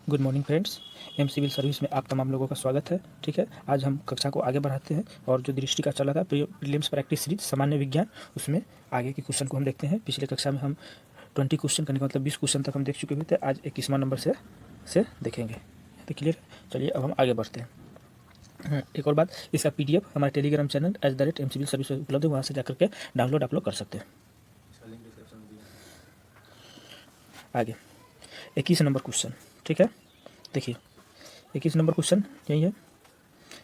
Good morning friends. M Civil Service में आप तमाम लोगों का स्वागत है। ठीक है, आज हम कक्षा को आगे बढ़ाते हैं और जो दृष्टि का चला था प्रीलिम्स प्रैक्टिस सीरीज सामान्य विज्ञान, उसमें आगे के क्वेश्चन को हम देखते हैं। पिछले कक्षा में हम 20 क्वेश्चन करने का मतलब 20 क्वेश्चन तक हम देख चुके हुए थे। आज 21वां नंबर से देखेंगे। तो क्लियर, चलिए अब हम आगे बढ़ते हैं। एक और बात, इसका PDF हमारे Telegram channel @M Civil Service पर उपलब्ध है, वहाँ से जाकर के डाउनलोड आप लोग कर सकते हैं। आगे 21 नंबर क्वेश्चन, ठीक है, देखिए 21 नंबर क्वेश्चन यही है।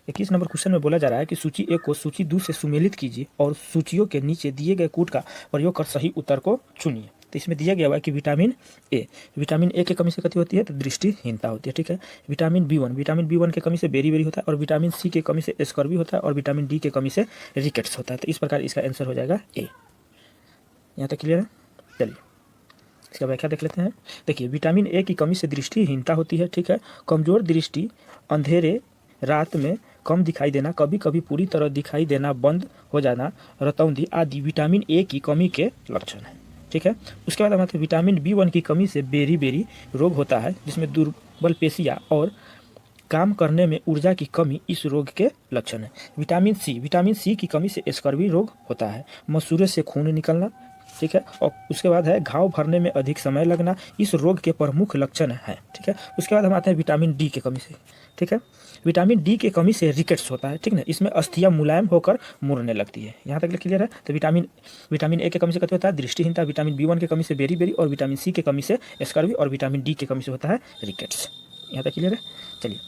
21 नंबर क्वेश्चन में बोला जा रहा है कि सूची 1 को सूची 2 से सुमेलित कीजिए और सूचियों के नीचे दिए गए कोड का प्रयोग कर सही उत्तर को चुनिए। तो इसमें दिया गया हुआ है कि विटामिन ए की कमी से कथी होती है, तो दृष्टिहीनता होती है। ठीक है, विटामिन B1 की कमी से बेरी होता है, और विटामिन C की कमी से स्कर्वी होता है, और विटामिन D की कमी से रिकेट्स होता है। तो इस प्रकार इसका आंसर हो जाएगा ए। यहाँ तक क्लियर है। चलिए इसका व्याख्या देख लेते हैं। देखिए, विटामिन ए की कमी से दृष्टिहीनता होती है। ठीक है, कमजोर दृष्टि, अंधेरे, रात में कम दिखाई देना, कभी कभी पूरी तरह दिखाई देना बंद हो जाना, रतौंधी आदि विटामिन ए की कमी के लक्षण है। ठीक है, उसके बाद हमारे विटामिन B1 की कमी से बेरी रोग होता है, जिसमें दुर्बल पेशियाँ और काम करने में ऊर्जा की कमी इस रोग के लक्षण है। विटामिन सी की कमी से स्कर्वी रोग होता है, मसूड़े से खून निकलना। ठीक है, और उसके बाद है घाव भरने में अधिक समय लगना, इस रोग के प्रमुख लक्षण है। ठीक है, उसके बाद हम आते हैं विटामिन D की कमी से। ठीक है, विटामिन D की कमी से रिकेट्स होता है। ठीक है, इसमें अस्थियां मुलायम होकर मुड़ने लगती है। यहाँ तक क्लियर है। तो विटामिन ए की कमी से क्या होता है, दृष्टिहीनता, विटामिन B1 की कमी से बेरी, और विटामिन C की कमी से स्कर्वी, और विटामिन D की कमी से होता है रिकेट्स। यहाँ तक क्लियर है। चलिए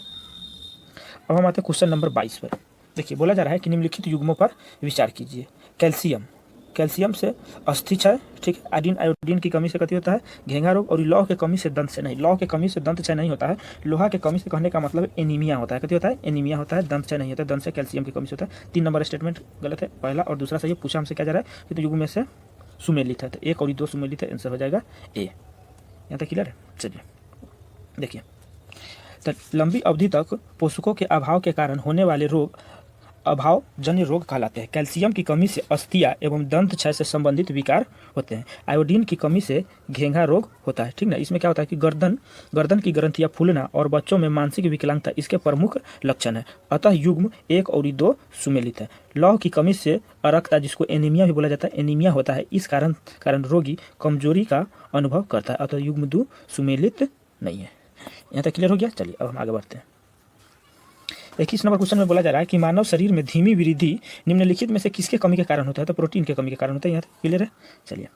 अब हम आते हैं क्वेश्चन नंबर 22 पर। देखिए, बोला जा रहा है कि निम्नलिखित युग्मों पर विचार कीजिए। कैल्शियम से अस्थिक्षय। ठीक है, आयोडीन की कमी से कथी होता है, घेंघा रोग, और लौह की कमी से दंत क्षय नहीं होता है। लोहा की कमी से कहने का मतलब एनीमिया होता है। कथी होता है, एनीमिया होता है, दंत क्षय नहीं होता है। दंत से कैल्शियम की कमी से होता है। 3 नंबर स्टेटमेंट गलत है, पहला और दूसरा सही है। पूछा हमसे क्या जा रहा है कि तो युग्म में से सुमेलित है, तो 1 और 2 सुमेलित है, आंसर हो जाएगा ए। यहाँ तक क्लियर है। चलिए देखिए, तो लंबी अवधि तक पोषकों के अभाव के कारण होने वाले रोग अभाव जन्य रोग कहलाते हैं। कैल्शियम की कमी से अस्थियां एवं दंत क्षय से संबंधित विकार होते हैं। आयोडीन की कमी से घेंघा रोग होता है। ठीक ना, इसमें क्या होता है कि गर्दन की ग्रंथियां फूलना और बच्चों में मानसिक विकलांगता इसके प्रमुख लक्षण है। अतः युग्म 1 और 2 सुमेलित है। लौह की कमी से अरक्ता, जिसको एनीमिया भी बोला जाता है, एनीमिया होता है, इस कारण रोगी कमजोरी का अनुभव करता है। अतः युग्म 2 सुमेलित नहीं है। यहाँ तक क्लियर हो गया। चलिए अब हम आगे बढ़ते हैं। 21 नंबर क्वेश्चन में बोला जा रहा है कि मानव शरीर में धीमी वृद्धि निम्नलिखित में से किसके कमी के कारण होता है, तो प्रोटीन के कमी के कारण होता है। यहाँ तक क्लियर है। चलिए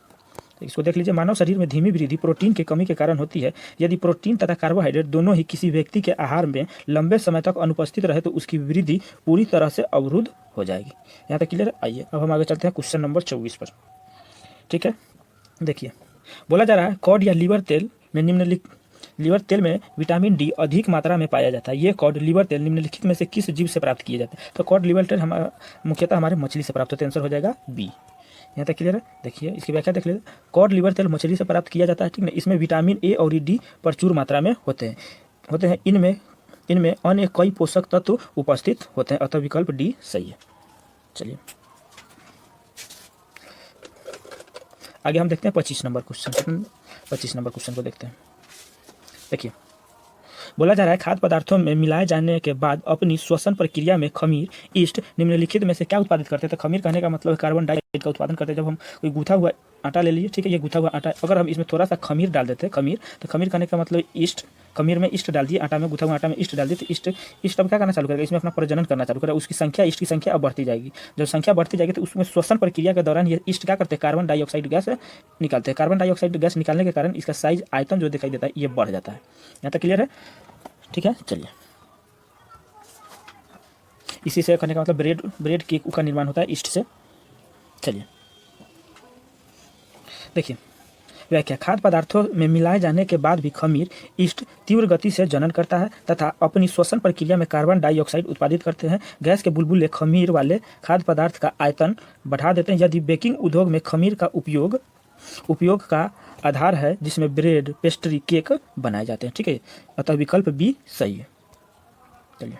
तो इसको देख लीजिए। मानव शरीर में धीमी वृद्धि प्रोटीन की कमी के कारण होती है। यदि प्रोटीन तथा कार्बोहाइड्रेट दोनों ही किसी व्यक्ति के आहार में लंबे समय तक अनुपस्थित रहे तो उसकी वृद्धि पूरी तरह से अवरुद्ध हो जाएगी। यहाँ तक क्लियर है। आइए अब हम आगे चलते हैं क्वेश्चन नंबर 24 पर। ठीक है, देखिए बोला जा रहा है कॉड या लीवर तेल में विटामिन D अधिक मात्रा में पाया जाता है। ये कॉड लीवर तेल निम्नलिखित में से किस जीव से प्राप्त किए जाते हैं, तो कॉड लीवर तेल मुख्यतः हमारे मछली से प्राप्त होते हैं। आंसर हो जाएगा बी। यहाँ तक क्लियर है। देखिए इसकी व्याख्या देख लीजिए। कॉड लीवर तेल मछली से प्राप्त किया जाता है। ठीक है, इसमें विटामिन A और D प्रचुर मात्रा में होते हैं। इनमें अन्य कई पोषक तत्व उपस्थित होते हैं, अतः विकल्प D सही है। चलिए आगे हम देखते हैं 25 नंबर क्वेश्चन को देखते हैं। देखिए बोला जा रहा है खाद्य पदार्थों में मिलाए जाने के बाद अपनी श्वसन प्रक्रिया में खमीर, ईस्ट निम्नलिखित में से क्या उत्पादित करते हैं, तो खमीर कहने का मतलब कार्बन डाइऑक्साइड का उत्पादन करते हैं। जब हम कोई गूथा हुआ आटा ले लीजिए, ठीक है, ये गूथा हुआ आटा, अगर हम इसमें थोड़ा सा खमीर डाल देते हैं, तो खमीर कहने का मतलब ईस्ट, खमीर में ईस्ट डाल दिए, आटा में गूथा हुआ आटा में ईस्ट डाल दिए, तो ईस्ट अब क्या करना चालू करेगा, इसमें अपना प्रजनन करना चालू करेगा। उसकी संख्या, ईस्ट की संख्या अब बढ़ती जाएगी। जब संख्या बढ़ती जाएगी तो उसमें श्वसन प्रक्रिया के दौरान ये ईस्ट क्या करते हैं, कार्बन डाइऑक्साइड गैस निकालते हैं। कार्बन डाइऑक्साइड गैस निकालने के कारण इसका साइज, आयतन जो दिखाई देता है, ये बढ़ जाता है। यहाँ तक क्लियर है। ठीक है, चलिए इसी से करने का मतलब ब्रेड केक का निर्माण होता है ईस्ट से। चलिए देखिए व्याख्या। खाद्य पदार्थों में मिलाए जाने के बाद भी खमीर, ईस्ट तीव्र गति से जनन करता है तथा अपनी श्वसन प्रक्रिया में कार्बन डाइऑक्साइड उत्पादित करते हैं। गैस के बुलबुले खमीर वाले खाद्य पदार्थ का आयतन बढ़ा देते हैं। यदि बेकिंग उद्योग में खमीर का उपयोग का आधार है, जिसमें ब्रेड, पेस्ट्री, केक बनाए जाते हैं। ठीक है, अतः विकल्प बी सही है। चलिए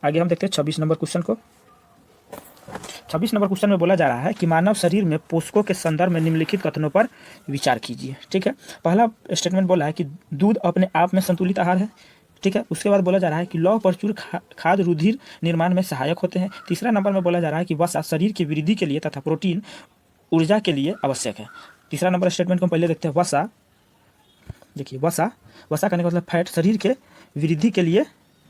आगे हम देखते हैं 26 नंबर क्वेश्चन को। 26 नंबर क्वेश्चन में बोला जा रहा है कि मानव शरीर में पोषकों के संदर्भ में निम्नलिखित कथनों पर विचार कीजिए। ठीक है, पहला स्टेटमेंट बोला है कि दूध अपने आप में संतुलित आहार है। ठीक है, उसके बाद बोला जा रहा है कि लौह प्रचुर खाद्य रुधिर निर्माण में सहायक होते हैं। तीसरा नंबर में बोला जा रहा है कि वसा शरीर की वृद्धि के लिए तथा प्रोटीन ऊर्जा के लिए आवश्यक है। तीसरा नंबर स्टेटमेंट को हम पहले देखते हैं। वसा, देखिए वसा कहने का मतलब फैट शरीर के वृद्धि के लिए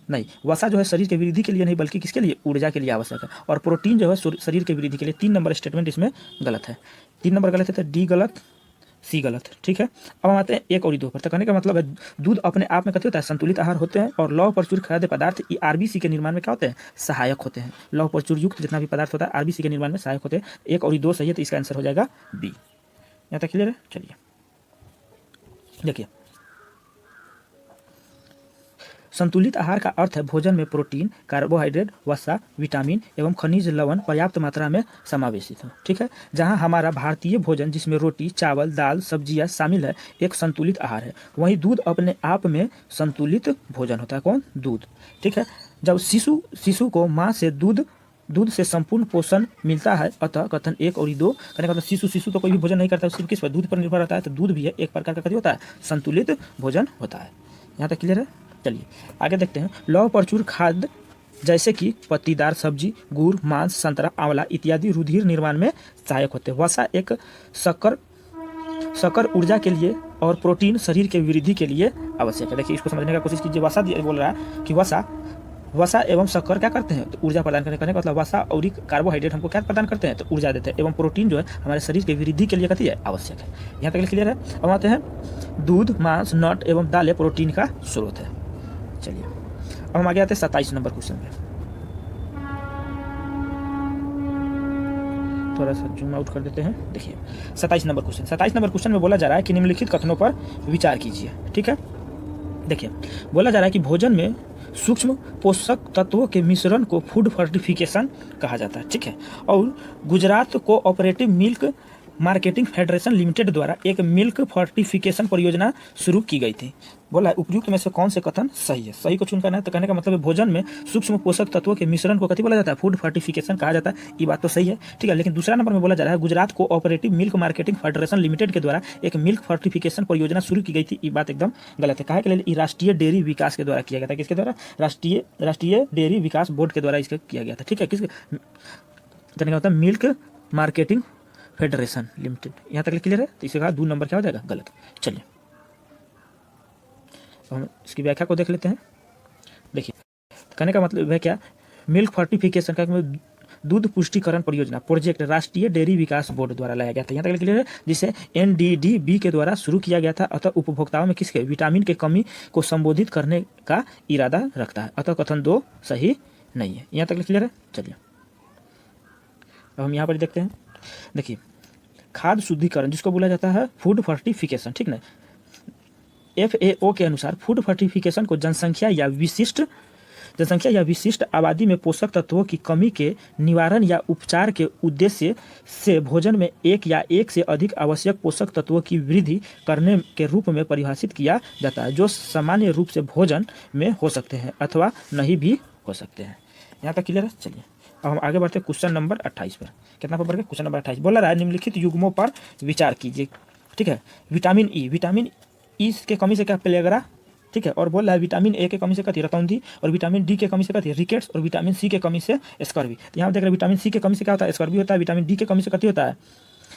नहीं, वसा जो है शरीर के वृद्धि के लिए नहीं बल्कि किसके लिए, ऊर्जा के लिए आवश्यक है। और प्रोटीन जो है शरीर के वृद्धि के लिए। 3 नंबर स्टेटमेंट इसमें गलत है। 3 नंबर गलत है तो डी गलत, सी गलत। ठीक है, अब हम आते हैं 1 और 2 पर। तो कहने का मतलब है दूध अपने आप में कहते होता है संतुलित आहार होते हैं और लौह प्रचुर खाद्य पदार्थ आरबीसी के निर्माण में क्या होते हैं, सहायक होते हैं। लौह प्रचुर युक्त जितना भी पदार्थ होता है आरबीसी के निर्माण में सहायक होते हैं। 1 और 2 सही है तो इसका आंसर हो जाएगा बी। यहाँ तक क्लियर है। चलिए देखिए, संतुलित आहार का अर्थ है भोजन में प्रोटीन, कार्बोहाइड्रेट, वसा, विटामिन एवं खनिज लवण पर्याप्त मात्रा में समावेशित हो। ठीक है, जहां हमारा भारतीय भोजन जिसमें रोटी, चावल, दाल, सब्जियां शामिल है एक संतुलित आहार है, वहीं दूध अपने आप में संतुलित भोजन होता है। कौन, दूध। ठीक है, जब शिशु को माँ से दूध से संपूर्ण पोषण मिलता है, अतः कथन 1 और 2 कहने का मतलब शिशु तो कोई भी भोजन नहीं करता है, सिर्फ किस पर, दूध पर निर्भर रहता है। तो दूध भी है एक प्रकार का होता है संतुलित भोजन होता है। यहाँ तक क्लियर है। चलिए आगे देखते हैं। लौह प्रचुर खाद्य जैसे कि पत्तीदार सब्जी, गुड़, मांस, संतरा, आंवला इत्यादि रुधिर निर्माण में सहायक होते हैं। वसा एक शक्कर ऊर्जा के लिए और प्रोटीन शरीर के वृद्धि के लिए आवश्यक है। देखिए इसको समझने का कोशिश कीजिए। वसा बोल रहा है कि वसा एवं शक्कर क्या करते हैं, तो ऊर्जा प्रदान करने का मतलब वसा और कार्बोहाइड्रेट हमको क्या प्रदान करते हैं, तो ऊर्जा देते हैं। एवं प्रोटीन जो है हमारे शरीर के वृद्धि के लिए कहती है आवश्यक है। यहाँ तक क्लियर है। अब आते हैं दूध, मांस, नट एवं दालें प्रोटीन का स्रोत है। चलिए अब हम आगे आते हैं 27 नंबर क्वेश्चन में। थोड़ा सा जूम आउट कर देते हैं। देखिए 27 नंबर क्वेश्चन में बोला जा रहा है कि निम्नलिखित कथनों पर विचार कीजिए। ठीक है, देखिए बोला जा रहा है कि भोजन में सूक्ष्म पोषक तत्वों के मिश्रण को फूड फोर्टिफिकेशन कहा जाता है। ठीक है, और Gujarat cooperative milk marketing federation limited द्वारा एक मिल्क फोर्टिफिकेशन परियोजना शुरू की गई थी। बोला है उपयुक्त में से कौन से कथन सही है, सही को चुन करना है। तो कहने का मतलब है भोजन में सूक्ष्म पोषक तत्वों के मिश्रण को कथी बोला जाता है, फूड फोर्टिफिकेशन कहा जाता है। ये बात तो सही है। ठीक है, लेकिन दूसरा नंबर में बोला जा रहा है Gujarat cooperative milk marketing federation limited के द्वारा एक मिल्क फोर्टिफिकेशन परियोजना शुरू की गई थी। ये बात एकदम गलत है। कहा के लिए राष्ट्रीय डेयरी विकास के द्वारा किया गया था। किसके द्वारा, राष्ट्रीय डेयरी विकास बोर्ड के द्वारा इसका किया गया था। ठीक है, किसके कहने का मतलब मिल्क मार्केटिंग फेडरेशन लिमिटेड। यहाँ तक क्लियर है। तो इसके बाद 2 नंबर क्या हो जाएगा, गलत। चलिए तो हम इसकी व्याख्या को देख लेते हैं। देखिए कहने का मतलब है क्या, मिल्क फोर्टिफिकेशन का दूध पुष्टिकरण परियोजना प्रोजेक्ट राष्ट्रीय डेयरी विकास बोर्ड द्वारा लाया गया था। यहाँ तक क्लियर है, जिसे NDDB के द्वारा शुरू किया गया था। अतः उपभोक्ताओं में किसके विटामिन के कमी को संबोधित करने का इरादा रखता है। अतः कथन 2 सही नहीं है। यहाँ तक क्लियर है। चलिए अब हम यहाँ पर देखते हैं। देखिए खाद्य शुद्धिकरण जिसको बोला जाता है फूड फोर्टिफिकेशन, ठीक ना, FAO के अनुसार फूड फोर्टिफिकेशन को जनसंख्या या विशिष्ट आबादी में पोषक तत्वों की कमी के निवारण या उपचार के उद्देश्य से भोजन में एक या एक से अधिक आवश्यक पोषक तत्वों की वृद्धि करने के रूप में परिभाषित किया जाता है, जो सामान्य रूप से भोजन में हो सकते हैं अथवा नहीं भी हो सकते हैं। यहाँ तक क्लियर है। चलिए अब हम आगे बढ़ते हैं क्वेश्चन नंबर 28 पर। कितना पर बढ़ गया, क्वेश्चन नंबर 28 बोला रहा है निम्नलिखित युग्मों पर विचार कीजिए। ठीक है, विटामिन ई के कमी से क्या, प्लेगरा। ठीक है, और बोल रहा है विटामिन ए के कमी से कहती है रतौंधी, और विटामिन डी के कमी से कहती है रिकेट्स, और विटामिन सी के कमी से स्कर्वी। तो यहाँ देख रहे हैं विटामिन सी के कमी से क्या होता है, स्कर्वी होता है। विटामिन डी के कमी से कहती होता है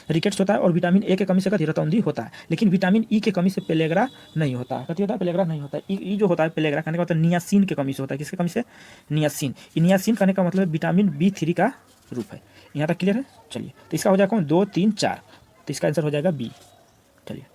रिकेट्स होता है, और विटामिन ए के कमी से कहती रतौंधी होता है। लेकिन विटामिन ई के कमी से पेलेग्रा नहीं होता है। कहती होता है पेलेग्रा नहीं होता है। ई जो होता है पेलेग्रा कहने का मतलब नियासिन के कमी से होता है। किसके कमी से, नियासिन। नियासिन कहने का मतलब विटामिन B3 का रूप है। यहाँ तक क्लियर है। चलिए तो इसका हो जाएगा कौन, 2, 3, 4। तो इसका आंसर हो जाएगा बी। चलिए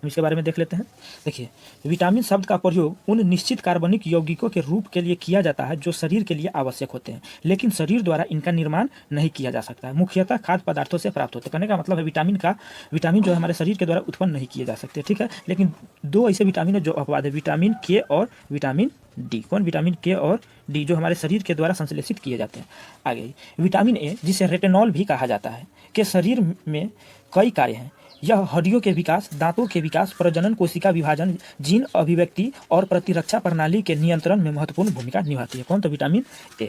हम इसके बारे में देख लेते हैं। देखिए विटामिन शब्द का प्रयोग उन निश्चित कार्बनिक यौगिकों के रूप के लिए किया जाता है जो शरीर के लिए आवश्यक होते हैं, लेकिन शरीर द्वारा इनका निर्माण नहीं किया जा सकता है। मुख्यतः खाद्य पदार्थों से प्राप्त होते हैं। कहने का मतलब है विटामिन जो है हमारे शरीर के द्वारा उत्पन्न नहीं किए जा सकते। ठीक है, लेकिन 2 ऐसे विटामिन है जो अपवाद है, विटामिन के और विटामिन डी। कौन, विटामिन के और डी, जो हमारे शरीर के द्वारा संश्लेषित किए जाते हैं। आगे विटामिन ए जिसे रेटिनॉल भी कहा जाता है के शरीर में कई कार्य हैं। यह हड्डियों के विकास, दांतों के विकास, प्रजनन, कोशिका विभाजन, जीन अभिव्यक्ति और प्रतिरक्षा प्रणाली के नियंत्रण में महत्वपूर्ण भूमिका निभाती है। कौन, तो विटामिन ए।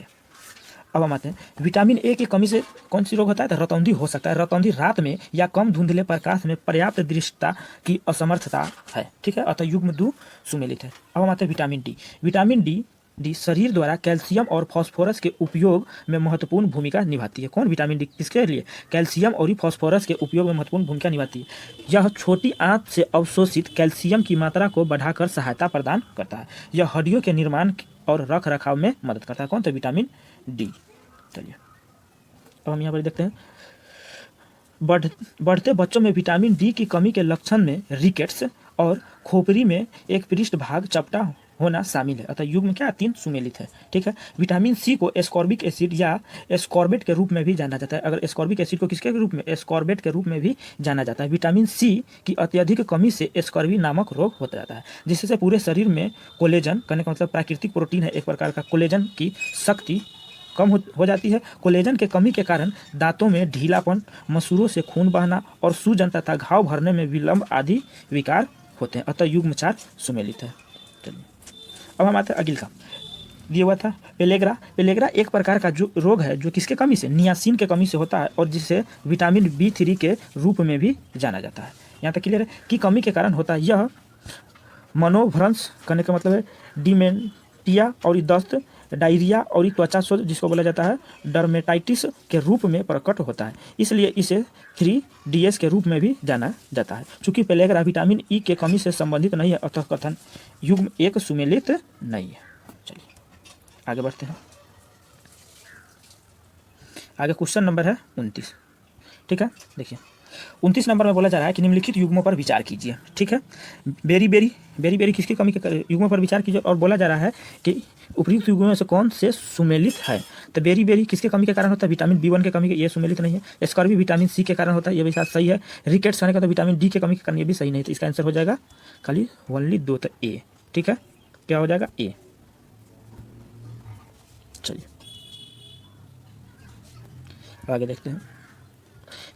अब हम आते हैं विटामिन ए की कमी से कौन सी रोग होता है, तो रतौंधी हो सकता है। रतौंधी रात में या कम धुंधले प्रकाश में पर्याप्त दृष्टता की असमर्थता है, ठीक है, अतः युग्म 2 सुमेलित है। अब हम आते हैं विटामिन डी। विटामिन डी शरीर द्वारा कैल्शियम और फास्फोरस के उपयोग में महत्वपूर्ण भूमिका निभाती है। कौन? विटामिन डी किसके लिए? कैल्शियम और फास्फोरस के उपयोग में महत्वपूर्ण भूमिका निभाती है। यह छोटी आंत से अवशोषित कैल्शियम की मात्रा को बढ़ाकर सहायता प्रदान करता है। यह हड्डियों के निर्माण और रख रखाव में मदद करता है। कौन? तो विटामिन डी। चलिए अब हम यहाँ पर देखते हैं बढ़ते बच्चों में विटामिन डी की कमी के लक्षण में रिकेट्स और खोपड़ी में एक पृष्ठ भाग चपटा होना शामिल है, अतः युग्म क्या 3 सुमेलित है, ठीक है। विटामिन सी को एस्कॉर्बिक एसिड या एस्कॉर्बेट के रूप में भी जाना जाता है। अगर एस्कॉर्बिक एसिड को किसके रूप में? एस्कॉर्बेट के रूप में भी जाना जाता है। विटामिन सी की अत्यधिक कमी से एस्कॉर्बी नामक रोग होता जाता है, जिससे पूरे शरीर में कोलेजन, कहने का मतलब प्राकृतिक प्रोटीन है एक प्रकार का, कोलेजन की शक्ति कम हो जाती है। कोलेजन के कमी के कारण दांतों में ढीलापन, मसूड़ों से खून बहना और सूजन तथा घाव भरने में विलंब आदि विकार होते हैं, अतः युग्म 4 सुमेलित है। चलिए अब हम आते हैं अगिल का दिया हुआ था पेलेग्रा। पेलेग्रा एक प्रकार का जो रोग है जो किसके कमी से? नियासिन के कमी से होता है और जिसे विटामिन B3 के रूप में भी जाना जाता है। यहाँ तक क्लियर है कि कमी के कारण होता है। यह मनोभ्रंश करने का मतलब है डिमेंटिया और दस्त, डायरिया और त्वचा शोथ जिसको बोला जाता है डर्मेटाइटिस के रूप में प्रकट होता है, इसलिए इसे 3DS के रूप में भी जाना जाता है। चूंकि पेलेग्रा विटामिन ई के कमी से संबंधित नहीं है, अतः कथन युग्म 1 सुमेलित नहीं है। चलिए आगे बढ़ते हैं। आगे क्वेश्चन नंबर है 29, ठीक है। देखिए 29 नंबर में बोला जा रहा है कि निम्नलिखित युग्मों पर विचार कीजिए, ठीक है। बेरी किसकी कमी के युग्मों पर विचार कीजिए और बोला जा रहा है कि उपयुक्त युग्मों में से कौन से सुमेलित है। तो बेरी किसके कमी के कारण होता है? विटामिन B1 के कमी के, ये सुमेलित नहीं है। एस्कॉर्बी विटामिन सी के कारण होता है, ये भी सही है। रिकेट्स होने का तो विटामिन डी के कमी के कारण, ये भी सही नहीं। तो इसका आंसर हो जाएगा खाली ओनली 2, तो ए, ठीक है। क्या हो जाएगा? ए। चलिए आगे देखते हैं।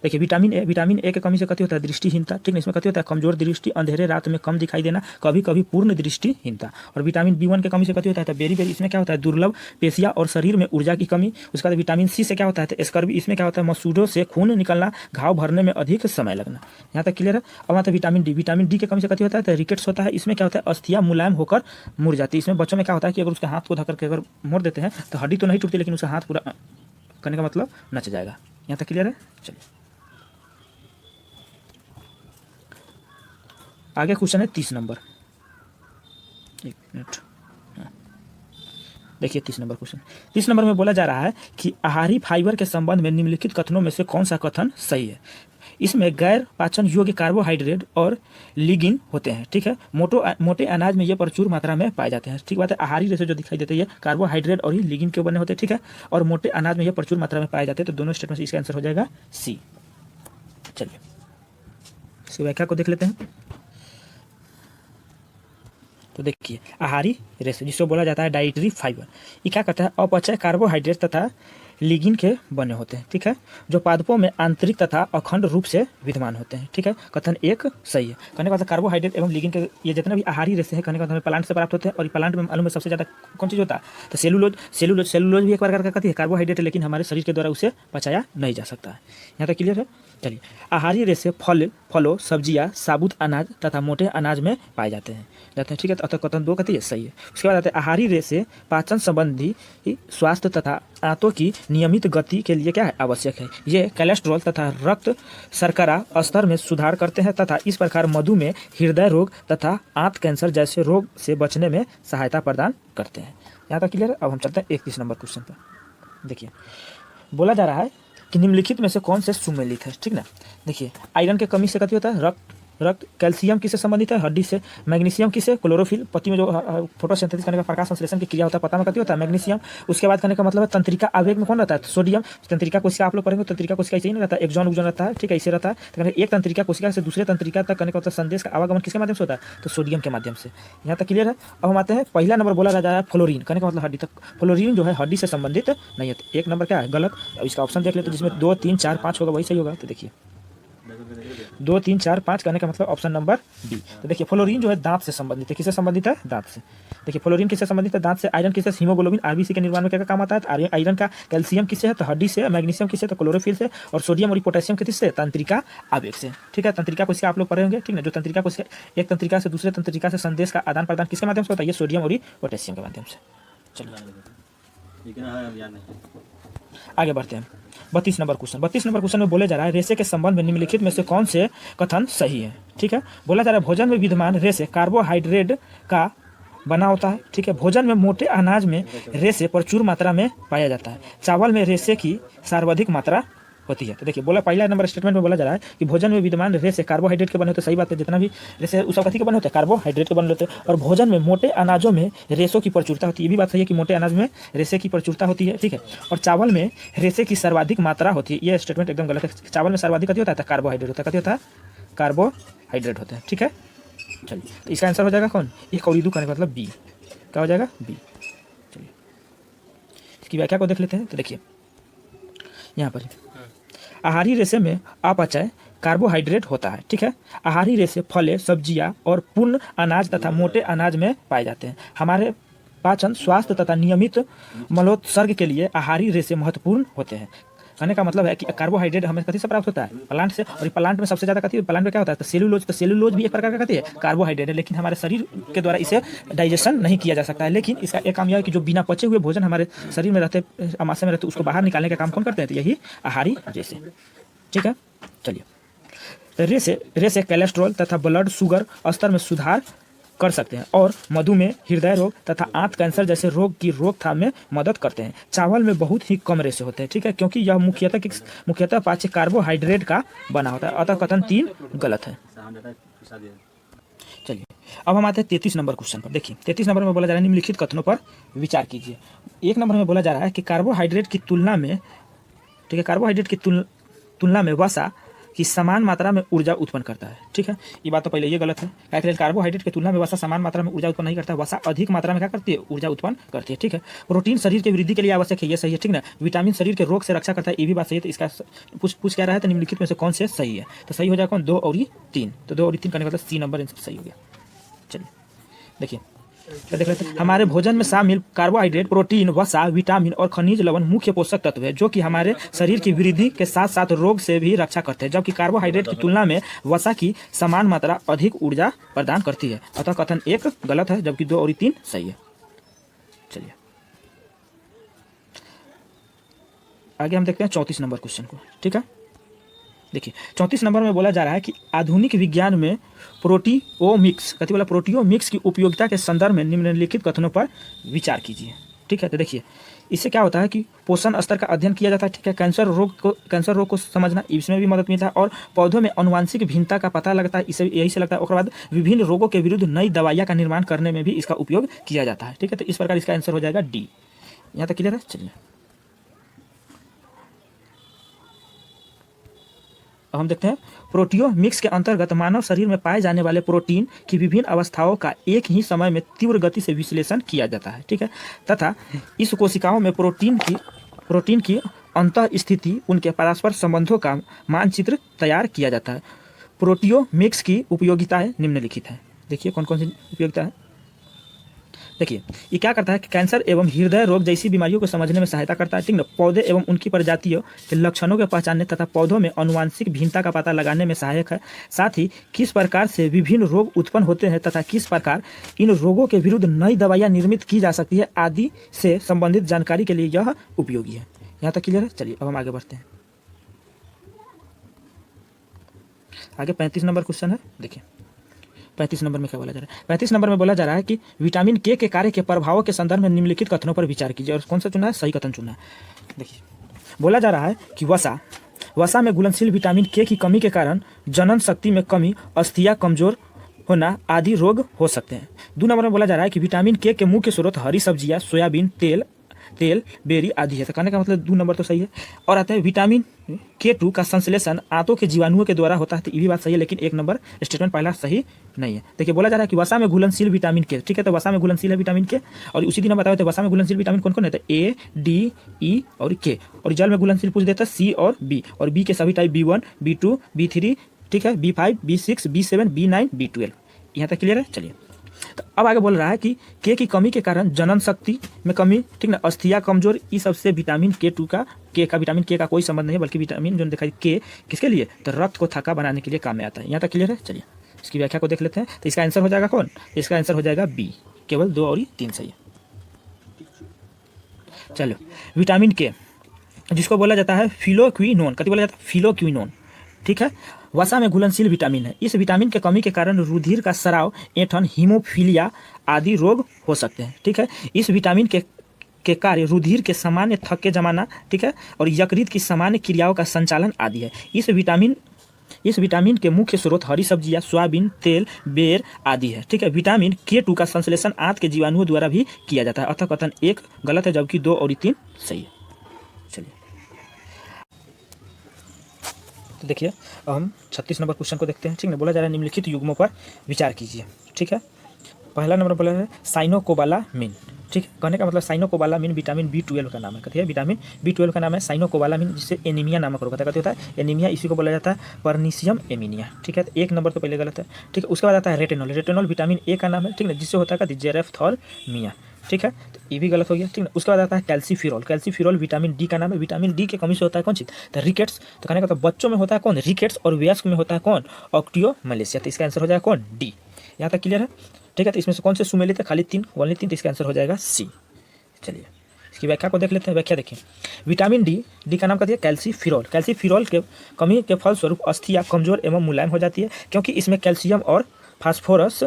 देखिए विटामिन ए के कमी से कथी होता है? दृष्टिहीनता, ठीक है। इसमें कथी होता है? कमजोर दृष्टि, अंधेरे रात में कम दिखाई देना, कभी कभी पूर्ण दृष्टिहीनता। और विटामिन B1 के कमी से कथी होता है? तो बेरी इसमें क्या होता है? दुर्लभ पेशियां और शरीर में ऊर्जा की कमी। उसके बाद विटामिन सी से क्या होता है? तो एस्कर्बी, इसमें क्या होता है? मसूड़ों से खून निकलना, घाव भरने में अधिक समय लगना। यहाँ तक क्लियर है। अब आता है विटामिन डी के कमी से कथी होता है? तो रिकेट्स होता है। इसमें क्या होता है? अस्थियां मुलायम होकर मुड़ जाती है। इसमें बच्चों में क्या होता है कि अगर उसके हाथ को धक्कर के अगर मोड़ देते हैं तो हड्डी तो नहीं टूटती, लेकिन उसका हाथ पूरा करने का मतलब नच जाएगा। यहाँ तक क्लियर है। चलिए आगे क्वेश्चन है 30 नंबर। एक मिनट, देखिए 30 नंबर क्वेश्चन। 30 नंबर में बोला जा रहा है कि आहारी फाइबर के संबंध में निम्नलिखित कथनों में से कौन सा कथन सही है। इसमें गैर पाचन योग्य कार्बोहाइड्रेट और लिगिन होते हैं, ठीक है। मोटे अनाज में ये प्रचुर मात्रा में पाए जाते हैं, ठीक बात है। आहारी रेशे जो दिखाई देते हैं ये कार्बोहाइड्रेट और लिगिन के बने होते हैं, ठीक है। और मोटे अनाज में ये प्रचुर मात्रा में पाए जाते हैं, तो दोनों स्टेटमेंट से इसका आंसर हो जाएगा सी। चलिए इसकी व्याख्या को देख लेते हैं। तो देखिए आहारी रेशे जिसको बोला जाता है डाइटरी फाइबर, ये क्या करता है? अपचय कार्बोहाइड्रेट तथा लिगिन के बने होते हैं, ठीक है, जो पादपों में आंतरिक तथा अखंड रूप से विद्यमान होते हैं, ठीक है। कथन 1 सही है। कहने का मतलब कार्बोहाइड्रेट एवं लिगिन के ये जितना भी आहारी रेशे हैं, कहने का मतलब प्लांट से प्राप्त होते हैं। और प्लांट में मालूम है सबसे ज़्यादा कौन चीज़ होता है? तो सेलुलोज भी एक प्रकार का कथी है? कार्बोहाइड्रेट है, लेकिन हमारे शरीर के द्वारा उसे पचाया नहीं जा सकता है। यहाँ तक क्लियर है। चलिए आहारी रेशे फलों, सब्जियां, साबुत अनाज तथा मोटे अनाज में पाए जाते हैं, ठीक है। अतः कथन 2 कथी है? सही है। उसके बाद आते हैं आहारी रेशे पाचन संबंधी स्वास्थ्य तथा आंतों की नियमित गति के लिए क्या है? आवश्यक है। ये कोलेस्ट्रॉल तथा रक्त शर्करा स्तर में सुधार करते हैं तथा इस प्रकार मधुमेह, हृदय रोग तथा आंत कैंसर जैसे रोग से बचने में सहायता प्रदान करते हैं। यहाँ तक क्लियर है। अब हम चलते हैं 31 नंबर क्वेश्चन पर। देखिए बोला जा रहा है कि निम्नलिखित में से कौन से सुमेलित है, ठीक ना। देखिए आयरन के कमी से कथी होता है? रक्त। कैल्शियम किससे संबंधित है? हड्डी से। मैग्नीशियम किससे? क्लोरोफिल, पत्ती में जो फोटोसिंथेसिस करने का प्रकाश संश्लेषण की क्रिया होता है, पता में कथी होता है? मैग्नीशियम। उसके बाद करने का मतलब है तंत्रिका आवेग में कौन रहता है? सोडियम। तंत्रिका कोशिका आप लोग पढ़ेंगे, तंत्रिका कोशिका ऐसे ही नहीं रहता है, एक्सॉन उग्जॉन रहता है, ठीक है, ऐसे रहता है। तो एक तंत्रिका कोशिका से दूसरे तंत्रिका तक करने का मतलब संदेश का आवागमन किसके माध्यम से होता है? तो सोडियम के माध्यम से। यहाँ तक क्लियर है। अब हम आते हैं पहला नंबर बोला जा रहा है फ्लोरीन, कहने का मतलब हड्डी तक। फ्लोरीन जो है हड्डी से संबंधित नहीं है। 1 नंबर क्या है? गलत। अब इसका ऑप्शन देख लेते, जिसमें 2, 3, 4, 5 होगा वही सही होगा। तो देखिए 2 3 4 5 कहने का मतलब ऑप्शन नंबर डी। तो देखिए फ्लोरीन जो है दांत से संबंधित है, किससे संबंधित है? दांत से। देखिए फ्लोरीन किससे संबंधित है? दांत से। आयरन किससे? हीमोग्लोबिन आरबीसी के निर्माण में क्या काम आता है? तो आयरन का। कैल्शियम किससे है? तो हड्डी से। मैग्नीशियम किससे? तो क्लोरोफिल से। और सोडियम और पोटेशियम किससे? तंत्रिका आवेग से। ठीक है, तंत्रिका कोशिका आप लोग पढ़े होंगे, ठीक है। जो तंत्रिका कोशिका एक तंत्रिका से दूसरे तंत्रिका से संदेश का आदान प्रदान किसके माध्यम से होता है? ये सोडियम और पोटेशियम के माध्यम से। चलिए आगे बढ़ते हैं। 32 नंबर क्वेश्चन। 32 नंबर क्वेश्चन में बोले जा रहा है रेशे के संबंध में निम्नलिखित में से कौन से कथन सही है? ठीक है, बोला जा रहा है भोजन में विद्यमान रेशे कार्बोहाइड्रेट का बना होता है। ठीक है, भोजन में मोटे अनाज में रेशे प्रचुर मात्रा में पाया जाता है। चावल में रेशे की सर्वाधिक मात्रा होती है। तो देखिए बोला पहला नंबर स्टेटमेंट में बोला जा रहा है कि भोजन में विद्यमान रेशे कार्बोहाइड्रेट के बने होते हैं। सही बात है, जितना भी रेशे उस कथी के बने होते हैं? कार्बोहाइड्रेट के बने होते हैं। और भोजन में मोटे अनाजों में रेशों की प्रचुरता होती है। ये भी बात सही है कि मोटे अनाज में रेशे की प्रचुरता होती है। ठीक है, और चावल में रेशे की सर्वाधिक मात्रा होती है। ये स्टेटमेंट एकदम गलत है। चावल में सर्वाधिक कथी होता है? कार्बोहाइड्रेट होता है। कथी होता है? कार्बोहाइड्रेट होते हैं। ठीक है, चलिए तो इसका आंसर हो जाएगा कौन? एक और दो का मतलब बी। क्या हो जाएगा? बी। चलिए इसकी व्याख्या को देख लेते हैं। तो देखिए यहाँ पर आहारी रेशे में अपचय कार्बोहाइड्रेट होता है। ठीक है, आहारी रेशे फलें, सब्जियां और पूर्ण अनाज तथा मोटे अनाज में पाए जाते हैं। हमारे पाचन, स्वास्थ्य तथा नियमित मलोत्सर्ग के लिए आहारी रेशे महत्वपूर्ण होते हैं। कहने का मतलब है कि कार्बोहाइड्रेट हमें कथी से प्राप्त होता है? प्लांट से। और प्लांट में सबसे ज़्यादा कथी? प्लांट में क्या होता है? तो सेलुलोज। तो सेलुलोज भी एक प्रकार का कथी है? कार्बोहाइड्रेट है। लेकिन हमारे शरीर के द्वारा इसे डाइजेशन नहीं किया जा सकता है। लेकिन इसका एक काम यह है कि जो बिना पचे हुए भोजन हमारे शरीर में रहते, आमाशय में रहते, उसको बाहर निकालने का काम कौन करते हैं? तो यही आहारी रेशे। ठीक है, चलिए रेशे कोलेस्ट्रॉल तथा ब्लड शुगर स्तर में सुधार कर सकते हैं और मधुमेह, हृदय रोग तथा आंत कैंसर जैसे रोग की रोकथाम में मदद करते हैं। चावल में बहुत ही कम रेशे होते हैं। ठीक है, क्योंकि यह मुख्यतः पाच्य कार्बोहाइड्रेट का बना होता है। अतः कथन 3 गलत है। चलिए अब हम आते हैं 33 नंबर क्वेश्चन पर। देखिए 33 नंबर में बोला जा रहा है निम्नलिखित कथनों पर विचार कीजिए। 1 नंबर में बोला जा रहा है कि कार्बोहाइड्रेट की तुलना में, ठीक है, कार्बोहाइड्रेट की तुलना में वसा कि समान मात्रा में ऊर्जा उत्पन्न करता है। ठीक है, ये बात तो पहले ये गलत है। कार्बोहाइड्रेट की तुलना में वसा समान मात्रा में ऊर्जा उत्पन्न नहीं करता है। वसा अधिक मात्रा में क्या करती है? ऊर्जा उत्पन्न करती है। ठीक है, प्रोटीन शरीर की वृद्धि के लिए आवश्यक है, ये सही है। ठीक ना, विटामिन शरीर के रोग से रक्षा करता है, ये भी बात सही है। तो इसका पूछ क्या रहा है? तो निम्नलिखित में से कौन से सही है? तो सही हो जाएगा कौन? 2 और 3। तो 2 और 3 करने का मतलब सी नंबर सही हो गया। चलिए देखिए तो देख लेते हैं। हमारे भोजन में शामिल कार्बोहाइड्रेट, प्रोटीन, वसा, विटामिन और खनिज लवण मुख्य पोषक तत्व है जो कि हमारे शरीर की वृद्धि के साथ साथ रोग से भी रक्षा करते हैं। जबकि कार्बोहाइड्रेट की तुलना में वसा की समान मात्रा अधिक ऊर्जा प्रदान करती है। अतः कथन 1 गलत है, जबकि 2 और 3 सही है। चलिए आगे हम देखते हैं 34 नंबर क्वेश्चन को। ठीक है, देखिए 34 नंबर में बोला जा रहा है कि आधुनिक विज्ञान में प्रोटियोमिक्स, कथी बोला? प्रोटियोमिक्स की उपयोगिता के संदर्भ में निम्नलिखित कथनों पर विचार कीजिए। ठीक है, तो देखिए इससे क्या होता है कि पोषण स्तर का अध्ययन किया जाता है। ठीक है, कैंसर रोग को समझना, इसमें भी मदद मिलता है। और पौधों में आनुवांशिक भिन्नता का पता लगता है, इसे यही से लगता है। उसके बाद विभिन्न रोगों के विरुद्ध नई दवाइयाँ का निर्माण करने में भी इसका उपयोग किया जाता है। ठीक है, तो इस प्रकार इसका आंसर हो जाएगा डी। यहाँ तक क्लियर है? चलिए अब हम देखते हैं प्रोटियोमिक्स के अंतर्गत मानव शरीर में पाए जाने वाले प्रोटीन की विभिन्न अवस्थाओं का एक ही समय में तीव्र गति से विश्लेषण किया जाता है। ठीक है, तथा इस कोशिकाओं में प्रोटीन की अंतः स्थिति, उनके परस्पर संबंधों का मानचित्र तैयार किया जाता है। प्रोटियोमिक्स की उपयोगिताएं निम्नलिखित हैं। देखिए कौन कौन सी उपयोगिता है। देखिए ये क्या करता है कि कैंसर एवं हृदय रोग जैसी बीमारियों को समझने में सहायता करता है। ठीक ना, पौधे एवं उनकी प्रजातियों के लक्षणों के पहचानने तथा पौधों में आनुवांशिक भिन्नता का पता लगाने में सहायक है। साथ ही किस प्रकार से विभिन्न रोग उत्पन्न होते हैं तथा किस प्रकार इन रोगों के विरुद्ध नई दवाइयाँ निर्मित की जा सकती है आदि से संबंधित जानकारी के लिए यह उपयोगी है। यहाँ तक क्लियर है? चलिए अब हम आगे बढ़ते हैं। आगे 35 नंबर क्वेश्चन है। देखिए 35 नंबर में क्या बोला जा रहा है? 35 नंबर में बोला जा रहा है कि विटामिन के कार्य के प्रभावों के संदर्भ में निम्नलिखित कथनों पर विचार कीजिए। और कौन सा चुना है? सही कथन चुना है। देखिए बोला जा रहा है कि वसा में घुलनशील विटामिन के की कमी के कारण जनन शक्ति में कमी, अस्थियां कमजोर होना आदि रोग हो सकते हैं। 2 नंबर में बोला जा रहा है कि विटामिन के मुख्य स्रोत हरी सब्जियां, सोयाबीन तेल तेल, बेरी आदि है। तो कहने का मतलब 2 नंबर तो सही है। और आता है विटामिन K2 का संश्लेषण आंतों के जीवाणुओं के द्वारा होता है, तो ये भी बात सही है, लेकिन 1 नंबर स्टेटमेंट पहला सही नहीं है। देखिए बोला जा रहा है कि वसा में घुलनशील विटामिन के, ठीक है, तो वसा में घुलनशील है विटामिन के, और उसी दिन बताया तो वसा में घुलनशील विटामिन कौन कौन है, तो A, D, E और K, और जल में घुलनशील पूछ देता है C और B के सभी टाइप B1, B2, B3, ठीक है, B5, B6, B7, B9, B12। यहाँ तक क्लियर है। चलिए तो अब आगे बोल रहा है कि के की कमी के कारण जनन शक्ति में कमी, ठीक ना, अस्थियां कमजोर, इस सबसे विटामिन विटामिन के का कोई संबंध नहीं है, बल्कि विटामिन जो दिखाई के किसके लिए, तो रक्त को थका बनाने के लिए काम में आता है। यहाँ तक क्लियर है। चलिए इसकी व्याख्या को देख लेते हैं। तो इसका आंसर हो जाएगा कौन, इसका आंसर हो जाएगा बी, केवल 2 और 3 सही है। चलो विटामिन के जिसको बोला जाता है फिलोक्विनोन, कभी बोला जाता है फिलोक्विनोन, ठीक है, वसा में घुलनशील विटामिन है। इस विटामिन के कमी के कारण रुधिर का स्राव, ऐंठन, हीमोफीलिया आदि रोग हो सकते हैं, ठीक है। इस विटामिन के कार्य रुधिर के सामान्य थक्के जमाना, ठीक है, और यकृत की सामान्य क्रियाओं का संचालन आदि है। इस विटामिन के मुख्य स्रोत हरी सब्जियां, सोयाबीन तेल, बेर आदि है, ठीक है। विटामिन K2 का संश्लेषण आंत के जीवाणुओं द्वारा भी किया जाता है, अतः कथन 1 गलत है, जबकि 2 और 3 सही है। चलिए तो देखिए अब हम 36 नंबर क्वेश्चन को देखते हैं, ठीक है। बोला जा रहा है निम्नलिखित युग्मों पर विचार कीजिए, ठीक है। पहला नंबर बोला है साइनोकोबालामिन, ठीक है। कहने का मतलब साइनोकोबालामिन विटामिन B12 का नाम है, कहते हैं विटामिन B12 का नाम है साइनोकोबालामिन, जिससे एनीमिया नामक रोग होता है, एनीमिया, इसी को बोला जाता है परनीशियम एमीनिया, ठीक है। तो 1 नंबर तो पहले गलत है, ठीक है। उसके बाद आता है रेटेनॉल विटामिन A का नाम है, ठीक है, जिससे होता है जेरेफ्थाल्मिया, ठीक है, तो ये भी गलत हो गया, ठीक है। उसके बाद आता है कैल्सीफिरोल विटामिन D का नाम है, विटामिन D की कमी से होता है कौन चीज, तो रिकेट्स। तो कहने का तो बच्चों में होता है कौन, रिकेट्स, और वयस्क में होता है कौन, ऑक्टियोमलेशिया। तो इसका आंसर हो जाएगा कौन, D। यहाँ तक क्लियर है, ठीक है। तो इसमें से कौन से सुमेलित है, खाली 3, ओनली 3, तो इसका आंसर हो जाएगा C। चलिए इसकी व्याख्या को देख लेते हैं। व्याख्या देखिए, विटामिन डी का नाम कहती है कैल्सीफिरोल के कमी के फलस्वरूप अस्थियां कमजोर एवं मुलायम हो जाती है, क्योंकि इसमें कैल्शियम और फास्फोरस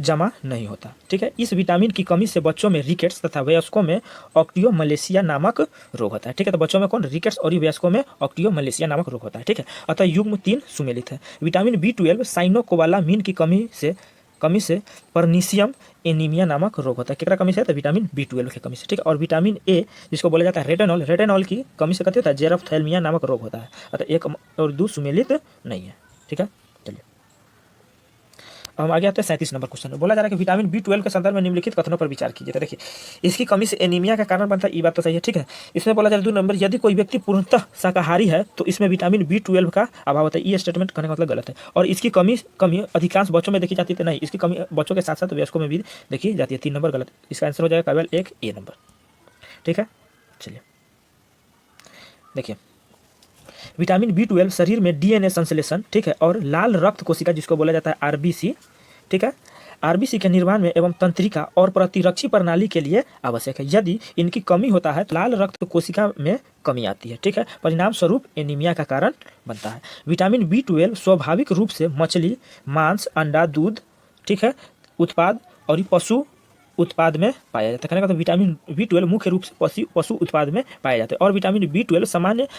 जमा नहीं होता, ठीक है। इस विटामिन की कमी से बच्चों में रिकेट्स तथा वयस्कों में ऑक्टियोमलेशिया नामक रोग होता है, ठीक है। तो बच्चों में कौन, रिकेट्स, और वयस्कों में ऑक्टियोमलेशिया नामक रोग होता है, ठीक है। अतः युग्म 3 सुमेलित है। विटामिन B12 साइनोकोबालामिन की कमी से परनीशियम एनीमिया नामक रोग होता है। कितना कमी से है, तो विटामिन B12 की कमी से, ठीक है। और विटामिन A जिसको बोला जाता है रेटेनॉल की कमी से कहते होता है जेरेफ्थाल्मिया नामक रोग होता है, अतः 1 और 2 सुमेलित नहीं है, ठीक है। चलिए अब हम आगे आते हैं 37 नंबर क्वेश्चन में। बोला जा रहा है कि विटामिन B12 के संदर्भ में निम्नलिखित कथनों पर विचार कीजिए। तो देखिए इसकी कमी से एनीमिया का कारण बनता है, ये बात तो सही है, ठीक है। इसमें बोला जा रहा है 2 नंबर, यदि कोई व्यक्ति पूर्णतः शाकाहारी है तो इसमें विटामिन B12 का अभाव होता है। ये स्टेटमेंट करने का मतलब गलत है। और इसकी कमी अधिकांश बच्चों में देखी जाती है, तो नहीं, इसकी कमी बच्चों के साथ साथ वयस्कों में भी देखी जाती है। 3 नंबर गलत, इसका आंसर हो जाएगा केवल 1 A नंबर, ठीक है। चलिए देखिए विटामिन B12 शरीर में DNA संश्लेषण, ठीक है, और लाल रक्त कोशिका जिसको बोला जाता है RBC, ठीक है, RBC के निर्माण में एवं तंत्रिका और प्रतिरक्षी प्रणाली के लिए आवश्यक है। यदि इनकी कमी होता है तो लाल रक्त कोशिका में कमी आती है, ठीक है, परिणाम स्वरूप एनीमिया का कारण बनता है। विटामिन B12 स्वाभाविक रूप से मछली, मांस, अंडा, दूध, ठीक है, उत्पाद और पशु उत्पाद में पाया जाता है। कहने का तो विटामिन B12 मुख्य रूप से पशु उत्पाद में पाया जाता है। और विटामिन B12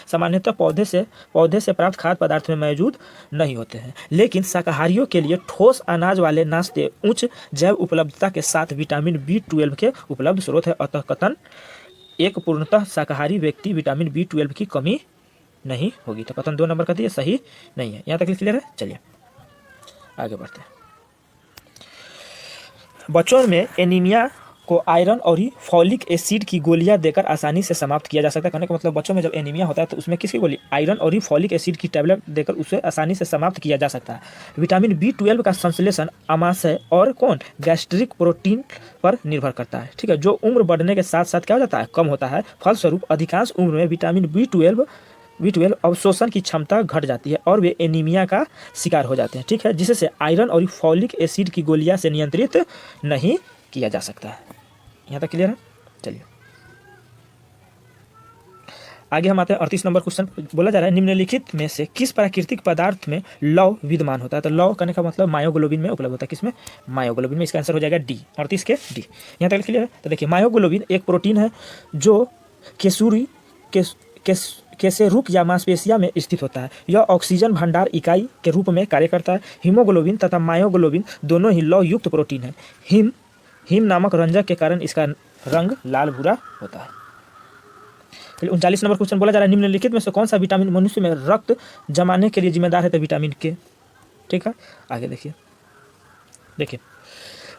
सामान्यतः पौधे से प्राप्त खाद्य पदार्थ में मौजूद नहीं होते हैं, लेकिन शाकाहारियों के लिए ठोस अनाज वाले नाश्ते उच्च जैव उपलब्धता के साथ विटामिन B12 के उपलब्ध स्रोत है। अतः कथन 1 पूर्णतः शाकाहारी व्यक्ति विटामिन B12 की कमी नहीं होगी। तो कथन 2 नंबर कहती है सही नहीं है। यहाँ तक क्लियर है। चलिए आगे बढ़ते हैं। बच्चों में एनीमिया को आयरन और फॉलिक एसिड की गोलियां देकर आसानी से समाप्त किया जा सकता है। कहने का मतलब बच्चों में जब एनीमिया होता है तो उसमें किसकी गोली, आयरन और फॉलिक एसिड की टैबलेट देकर उसे आसानी से समाप्त किया जा सकता है। विटामिन B12 का संश्लेषण आमाशय और गैस्ट्रिक प्रोटीन पर निर्भर करता है, ठीक है, जो उम्र बढ़ने के साथ साथ क्या हो जाता है, कम होता है। फलस्वरूप अधिकांश उम्र में विटामिन B12 अवशोषण की क्षमता घट जाती है और वे एनीमिया का शिकार हो जाते हैं, ठीक है, जिससे आयरन और फॉलिक एसिड की गोलियां से नियंत्रित नहीं किया जा सकता है। यहाँ तक क्लियर है। चलिए आगे हम आते हैं 38 नंबर क्वेश्चन। बोला जा रहा है निम्नलिखित में से किस प्राकृतिक पदार्थ में लौह विद्यमान होता है। तो लौह करने का मतलब मायोग्लोबिन में उपलब्ध होता है। किसमें, मायोग्लोबिन में। इसका आंसर हो जाएगा डी, 38 के डी। यहाँ तक क्लियर है। तो देखिए मायोग्लोबिन एक प्रोटीन है जो केशेरुक या मांसपेशिया में स्थित होता है। यह ऑक्सीजन भंडार इकाई के रूप में कार्य करता है। हीमोग्लोबिन तथा मायोग्लोबिन दोनों ही लौह युक्त प्रोटीन है। हिम नामक रंजक के कारण इसका रंग लाल भूरा होता है। चलिए 39 नंबर क्वेश्चन बोला जा रहा है निम्नलिखित में से कौन सा विटामिन मनुष्य में रक्त जमाने के लिए जिम्मेदार है? तो विटामिन के। ठीक है, आगे देखिए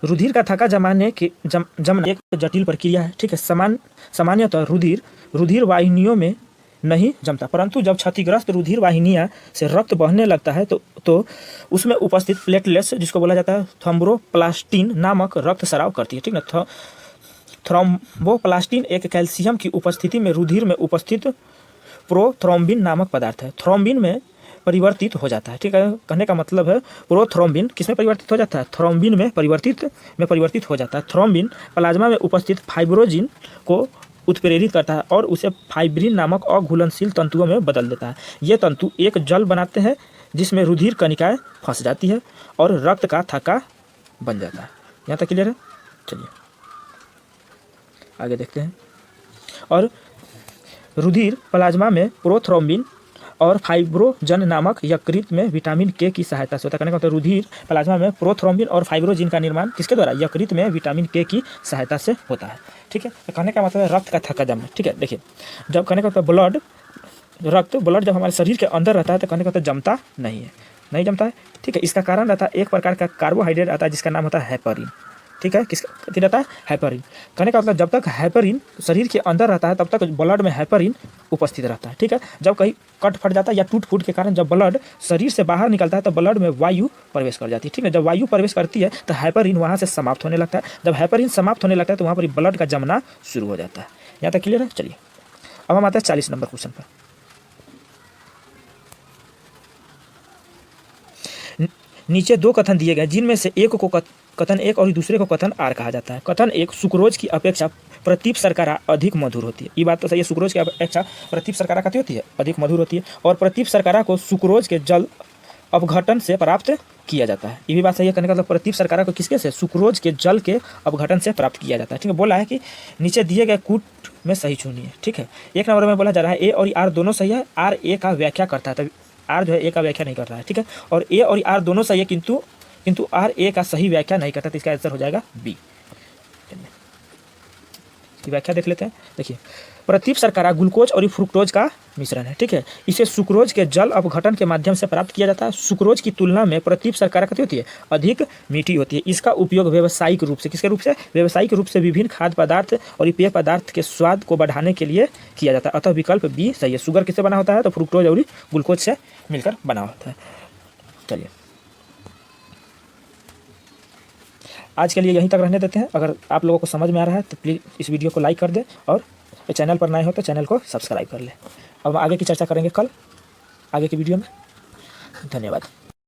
रुधिर का थक्का जमाने के जमना एक जटिल प्रक्रिया है। ठीक है, सामान्यतः रुधिर वाहिनियों में नहीं जमता, परंतु जब क्षतिग्रस्त रुधिर वाहिनियां से रक्त बहने लगता है तो उसमें उपस्थित प्लेटलेट्स, जिसको बोला जाता है थ्रोम्बोप्लास्टिन नामक रक्त स्राव करती है। ठीक है, थ्रोम्बोप्लास्टिन एक कैल्शियम की उपस्थिति में रुधिर में उपस्थित प्रोथ्रोम्बिन नामक पदार्थ है, थ्रोम्बिन में परिवर्तित हो जाता है। ठीक है, कहने का मतलब है प्रोथ्रोम्बिन किस में परिवर्तित हो जाता है? थ्रोम्बिन में परिवर्तित हो जाता है। थ्रोम्बिन प्लाज्मा में उपस्थित फाइब्रोजिन को उत्प्रेरित करता है और उसे फाइब्रिन नामक अघुलनशील तंतुओं में बदल देता है। ये तंतु एक जल बनाते हैं जिसमें रुधिर कणिकाएं फंस जाती है और रक्त का थक्का बन जाता है। यहाँ तक क्लियर है? चलिए आगे देखते हैं। और रुधिर प्लाज्मा में प्रोथ्रोम्बिन और फाइब्रोजन नामक यकृत में विटामिन के की सहायता से होता है। कहने का मतलब रुधिर प्लाज्मा में प्रोथ्रोम्बिन और फाइब्रोजिन का निर्माण किसके द्वारा? यकृत में विटामिन के की सहायता से होता है। ठीक है, तो कहने का मतलब रक्त का थक्का जमना। ठीक है, देखिए जब कहने का मतलब ब्लड जब हमारे शरीर के अंदर रहता है तो कहने का मतलब जमता नहीं जमता है। ठीक है, इसका कारण रहता है एक प्रकार का कार्बोहाइड्रेट आता है जिसका नाम होता है हेपरिन। ठीक है, किसका रहता है? हेपरिन। कहने का मतलब जब तक हेपरिन शरीर के अंदर रहता है तब तक ब्लड में हेपरिन उपस्थित रहता है। ठीक है, जब कहीं कट फट जाता है या टूट फूट के कारण जब ब्लड शरीर से बाहर निकलता है तो ब्लड में वायु प्रवेश कर जाती है। ठीक है, जब वायु प्रवेश करती है तो हेपरिन वहाँ से समाप्त होने लगता है। जब हेपरिन समाप्त होने लगता है तो वहाँ पर ब्लड का जमना शुरू हो जाता है। यहाँ तक क्लियर है? चलिए अब हम आते हैं 40 नंबर क्वेश्चन पर। नीचे दो कथन दिए गए जिनमें से एक को कथन एक और दूसरे को कथन आर कहा जाता है। कथन एक, सुक्रोज की अपेक्षा प्रतीप शर्करा अधिक मधुर होती है। ये बात तो सही है, सुक्रोज की अपेक्षा प्रतीप शर्करा कहती होती है अधिक मधुर होती है। और प्रतीप शर्करा को सुक्रोज के जल अपघटन से प्राप्त किया जाता है। ये भी बात सही है। कहने का मतलब प्रतीप शर्करा को किसके से? सुक्रोज के जल के अपघटन से प्राप्त किया जाता है। ठीक है, बोला है कि नीचे दिए गए कूट में सही चुनिए। ठीक है, एक नंबर में बोला जा रहा है ए और आर दोनों सही है, आर ए का व्याख्या करता है, तब आर जो है ए का व्याख्या नहीं कर रहा है। ठीक है, और ए और आर दोनों सही है किंतु आर ए का सही व्याख्या नहीं करता, तो इसका आंसर हो जाएगा बी। व्याख्या देख लेते हैं। देखिए प्रतीप शर्करा ग्लूकोज और फ्रुक्टोज का मिश्रण है। ठीक है, इसे सुक्रोज के जल अपघटन के माध्यम से प्राप्त किया जाता है। सुक्रोज की तुलना में प्रतीप शर्करा कहती होती है अधिक मीठी होती है। इसका उपयोग व्यावसायिक रूप से किसके रूप से? व्यावसायिक रूप से विभिन्न खाद्य पदार्थ और पेय पदार्थ के स्वाद को बढ़ाने के लिए किया जाता है। अतः विकल्प बी सही है। शुगर किससे बना होता है? तो फ्रुक्टोज और ग्लूकोज से मिलकर बना होता है। चलिए आज के लिए यहीं तक रहने देते हैं। अगर आप लोगों को समझ में आ रहा है तो प्लीज़ इस वीडियो को लाइक कर दें और चैनल पर नए हो तो चैनल को सब्सक्राइब कर लें। अब आगे की चर्चा करेंगे कल आगे की वीडियो में। धन्यवाद।